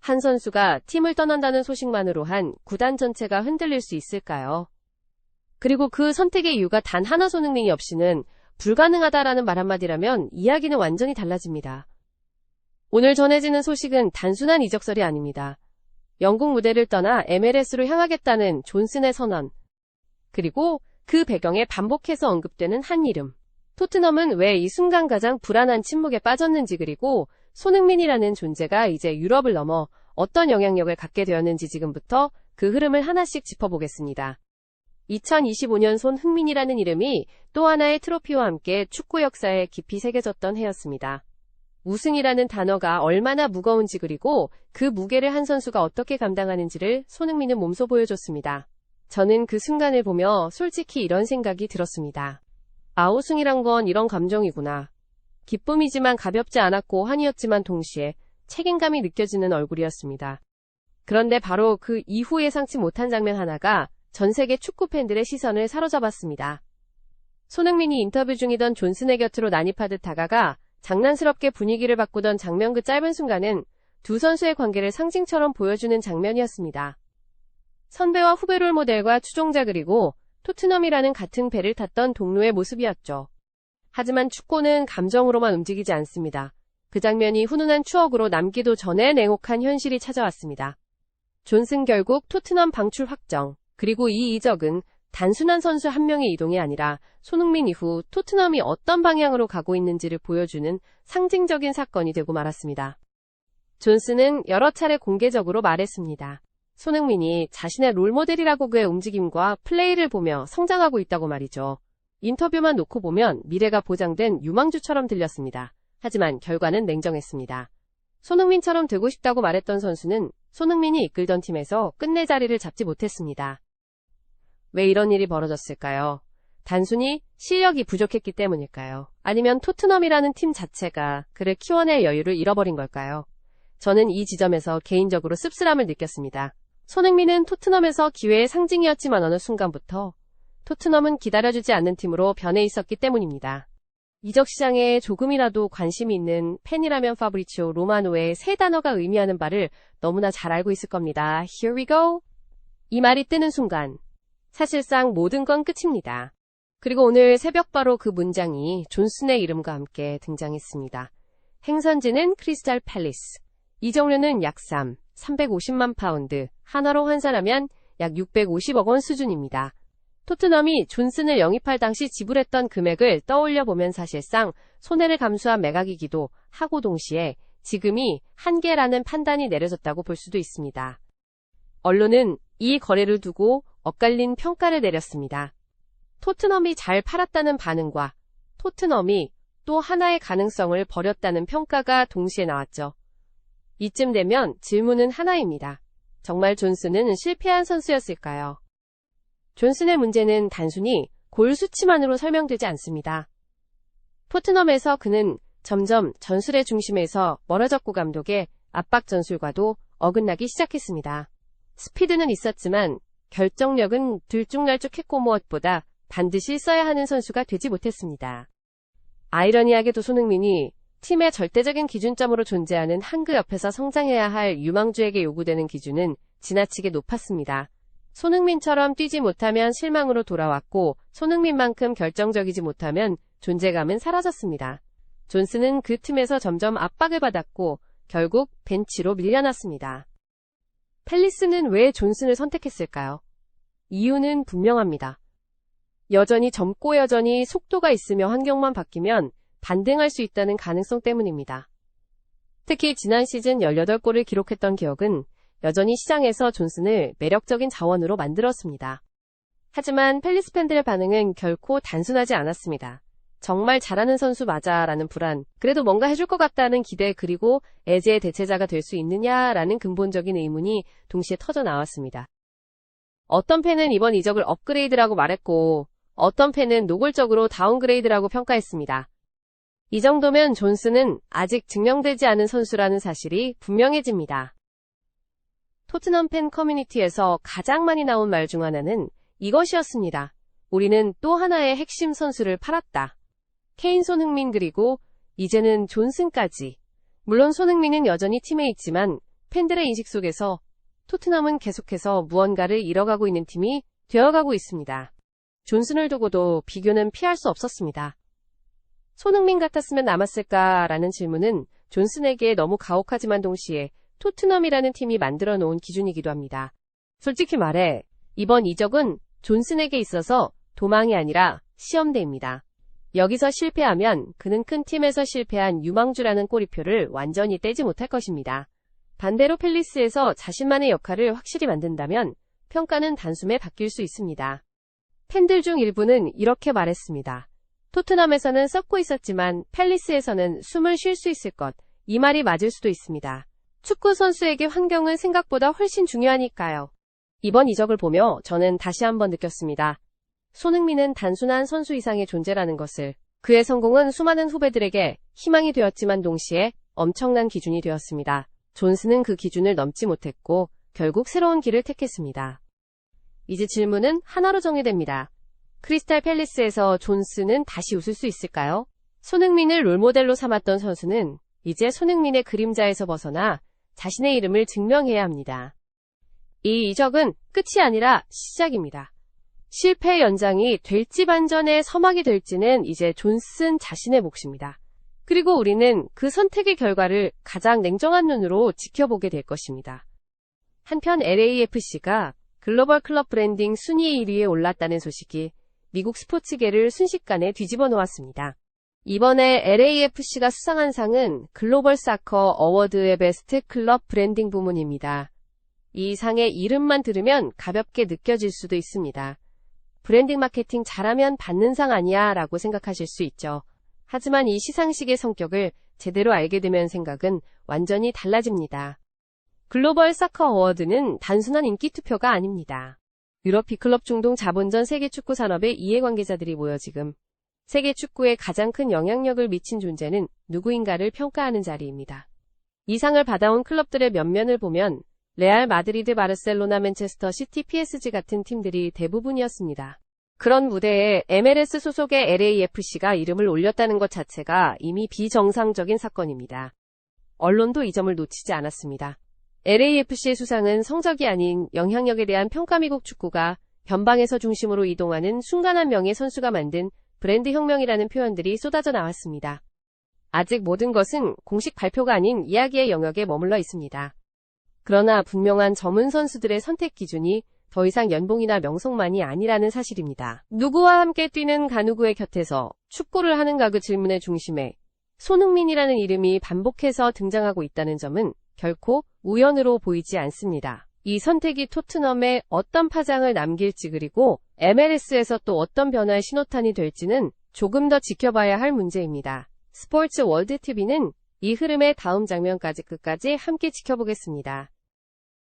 한 선수가 팀을 떠난다는 소식만으로 한 구단 전체가 흔들릴 수 있을까요? 그리고 그 선택의 이유가 단 하나 손흥민이 없이는 불가능하다라는 말 한마디라면 이야기는 완전히 달라집니다. 오늘 전해지는 소식은 단순한 이적설이 아닙니다. 영국 무대를 떠나 MLS로 향하겠다는 존슨의 선언, 그리고 그 배경에 반복해서 언급되는 한 이름. 토트넘은 왜 이 순간 가장 불안한 침묵에 빠졌는지, 그리고 손흥민이라는 존재가 이제 유럽을 넘어 어떤 영향력을 갖게 되었는지 지금부터 그 흐름을 하나씩 짚어보겠습니다. 2025년 손흥민이라는 이름이 또 하나의 트로피와 함께 축구 역사에 깊이 새겨졌던 해였습니다. 우승이라는 단어가 얼마나 무거운지, 그리고 그 무게를 한 선수가 어떻게 감당하는지를 손흥민은 몸소 보여줬습니다. 저는 그 순간을 보며 솔직히 이런 생각이 들었습니다. 우승이란 건 이런 감정이구나. 기쁨이지만 가볍지 않았고 환희였지만 동시에 책임감이 느껴지는 얼굴이었습니다. 그런데 바로 그 이후 예상치 못한 장면 하나가 전 세계 축구 팬들의 시선을 사로잡았습니다. 손흥민이 인터뷰 중이던 존슨의 곁으로 난입하듯 다가가 장난스럽게 분위기를 바꾸던 장면. 그 짧은 순간은 두 선수의 관계를 상징처럼 보여주는 장면이었습니다. 선배와 후배 롤모델과 추종자, 그리고 토트넘이라는 같은 배를 탔던 동료의 모습이었죠. 하지만 축구는 감정으로만 움직이지 않습니다. 그 장면이 훈훈한 추억으로 남기도 전에 냉혹한 현실이 찾아왔습니다. 존슨 결국 토트넘 방출 확정, 그리고 이 이적은 단순한 선수 한 명의 이동이 아니라 손흥민 이후 토트넘이 어떤 방향으로 가고 있는지를 보여주는 상징적인 사건이 되고 말았습니다. 존슨은 여러 차례 공개적으로 말했습니다. 손흥민이 자신의 롤모델이라고, 그의 움직임과 플레이를 보며 성장하고 있다고 말이죠. 인터뷰만 놓고 보면 미래가 보장된 유망주처럼 들렸습니다. 하지만 결과는 냉정했습니다. 손흥민처럼 되고 싶다고 말했던 선수는 손흥민이 이끌던 팀에서 끝내 자리를 잡지 못했습니다. 왜 이런 일이 벌어졌을까요? 단순히 실력이 부족했기 때문일까요? 아니면 토트넘이라는 팀 자체가 그를 키워낼 여유를 잃어버린 걸까요? 저는 이 지점에서 개인적으로 씁쓸함을 느꼈습니다. 손흥민은 토트넘에서 기회의 상징이었지만 어느 순간부터 토트넘은 기다려주지 않는 팀으로 변해 있었기 때문입니다. 이적 시장에 조금이라도 관심이 있는 팬이라면 파브리치오 로마노의 세 단어가 의미하는 바를 너무나 잘 알고 있을 겁니다. Here we go. 이 말이 뜨는 순간 사실상 모든 건 끝입니다. 그리고 오늘 새벽 바로 그 문장이 존슨의 이름과 함께 등장했습니다. 행선지는 크리스탈 팰리스. 이적료는 약 350만 파운드, 한화로 환산하면 약 650억 원 수준입니다. 토트넘이 존슨을 영입할 당시 지불했던 금액을 떠올려 보면 사실상 손해를 감수한 매각이기도 하고 동시에 지금이 한계라는 판단이 내려졌다고 볼 수도 있습니다. 언론은 이 거래를 두고 엇갈린 평가를 내렸습니다. 토트넘이 잘 팔았다는 반응과 토트넘이 또 하나의 가능성을 버렸다는 평가가 동시에 나왔죠. 이쯤 되면 질문은 하나입니다. 정말 존슨은 실패한 선수였을까요? 존슨의 문제는 단순히 골 수치만으로 설명되지 않습니다. 토트넘에서 그는 점점 전술의 중심에서 멀어졌고 감독의 압박 전술과도 어긋나기 시작했습니다. 스피드는 있었지만 결정력은 들쭉날쭉했고 무엇보다 반드시 써야 하는 선수가 되지 못했습니다. 아이러니하게도 손흥민이 팀의 절대적인 기준점으로 존재하는 한 그 옆에서 성장해야 할 유망주에게 요구되는 기준은 지나치게 높았습니다. 손흥민처럼 뛰지 못하면 실망으로 돌아왔고 손흥민만큼 결정적이지 못하면 존재감은 사라졌습니다. 존슨은 그 틈에서 점점 압박을 받았고 결국 벤치로 밀려났습니다. 팰리스는 왜 존슨을 선택했을까요? 이유는 분명합니다. 여전히 젊고 여전히 속도가 있으며 환경만 바뀌면 반등할 수 있다는 가능성 때문입니다. 특히 지난 시즌 18골을 기록했던 기억은 여전히 시장에서 존슨을 매력적인 자원으로 만들었습니다. 하지만 팰리스 팬들의 반응은 결코 단순하지 않았습니다. 정말 잘하는 선수 맞아 라는 불안, 그래도 뭔가 해줄 것 같다는 기대, 그리고 에제의 대체자가 될 수 있느냐라는 근본적인 의문이 동시에 터져 나왔습니다. 어떤 팬은 이번 이적을 업그레이드라고 말했고 어떤 팬은 노골적으로 다운그레이드라고 평가했습니다. 이 정도면 존슨은 아직 증명되지 않은 선수라는 사실이 분명해집니다. 토트넘 팬 커뮤니티에서 가장 많이 나온 말 중 하나는 이것이었습니다. 우리는 또 하나의 핵심 선수를 팔았다. 케인, 손흥민, 그리고 이제는 존슨까지. 물론 손흥민은 여전히 팀에 있지만 팬들의 인식 속에서 토트넘은 계속해서 무언가를 잃어가고 있는 팀이 되어가고 있습니다. 존슨을 두고도 비교는 피할 수 없었습니다. 손흥민 같았으면 남았을까라는 질문은 존슨에게 너무 가혹하지만 동시에 토트넘이라는 팀이 만들어 놓은 기준이기도 합니다. 솔직히 말해 이번 이적은 존슨에게 있어서 도망이 아니라 시험대입니다. 여기서 실패하면 그는 큰 팀에서 실패한 유망주라는 꼬리표를 완전히 떼지 못할 것입니다. 반대로 팰리스에서 자신만의 역할을 확실히 만든다면 평가는 단숨에 바뀔 수 있습니다. 팬들 중 일부는 이렇게 말했습니다. 토트넘에서는 썩고 있었지만 팰리스에서는 숨을 쉴 수 있을 것. 이 말이 맞을 수도 있습니다. 축구 선수에게 환경은 생각보다 훨씬 중요하니까요. 이번 이적을 보며 저는 다시 한번 느꼈습니다. 손흥민은 단순한 선수 이상의 존재라는 것을. 그의 성공은 수많은 후배들에게 희망이 되었지만 동시에 엄청난 기준이 되었습니다. 존슨은 그 기준을 넘지 못했고 결국 새로운 길을 택했습니다. 이제 질문은 하나로 정리됩니다. 크리스탈 팰리스에서 존슨은 다시 웃을 수 있을까요? 손흥민을 롤모델로 삼았던 선수는 이제 손흥민의 그림자에서 벗어나 자신의 이름을 증명해야 합니다. 이 이적은 끝이 아니라 시작입니다. 실패 연장이 될지 반전의 서막이 될지는 이제 존슨 자신의 몫입니다. 그리고 우리는 그 선택의 결과를 가장 냉정한 눈으로 지켜보게 될 것입니다. 한편 LAFC가 글로벌 클럽 브랜딩 순위 1위에 올랐다는 소식이 미국 스포츠계를 순식간에 뒤집어 놓았습니다. 이번에 LAFC가 수상한 상은 글로벌 사커 어워드의 베스트 클럽 브랜딩 부문입니다. 이 상의 이름만 들으면 가볍게 느껴질 수도 있습니다. 브랜딩 마케팅 잘하면 받는 상 아니야 라고 생각하실 수 있죠. 하지만 이 시상식의 성격을 제대로 알게 되면 생각은 완전히 달라집니다. 글로벌 사커 어워드는 단순한 인기 투표가 아닙니다. 유럽 B클럽 중동 자본전 세계 축구 산업의 이해관계자들이 모여 지금 세계 축구에 가장 큰 영향력을 미친 존재는 누구인가를 평가하는 자리입니다. 이 상을 받아온 클럽들의 면면을 보면 레알 마드리드, 바르셀로나, 맨체스터 시티, PSG 같은 팀들이 대부분이었습니다. 그런 무대에 MLS 소속의 LAFC가 이름을 올렸다는 것 자체가 이미 비정상적인 사건입니다. 언론도 이 점을 놓치지 않았습니다. LAFC의 수상은 성적이 아닌 영향력에 대한 평가. 미국 축구가 변방에서 중심으로 이동하는 순간 한 명의 선수가 만든 브랜드 혁명이라는 표현들이 쏟아져 나왔습니다. 아직 모든 것은 공식 발표가 아닌 이야기의 영역에 머물러 있습니다. 그러나 분명한 전문 선수들의 선택 기준이 더 이상 연봉이나 명성만이 아니라는 사실입니다. 누구와 함께 뛰는 가누구의 곁에서 축구를 하는가, 그 질문의 중심에 손흥민이라는 이름이 반복해서 등장하고 있다는 점은 결코 우연으로 보이지 않습니다. 이 선택이 토트넘에 어떤 파장을 남길지, 그리고 MLS에서 또 어떤 변화의 신호탄이 될지는 조금 더 지켜봐야 할 문제입니다. 스포츠 월드 TV는 이 흐름의 다음 장면까지 끝까지 함께 지켜보겠습니다.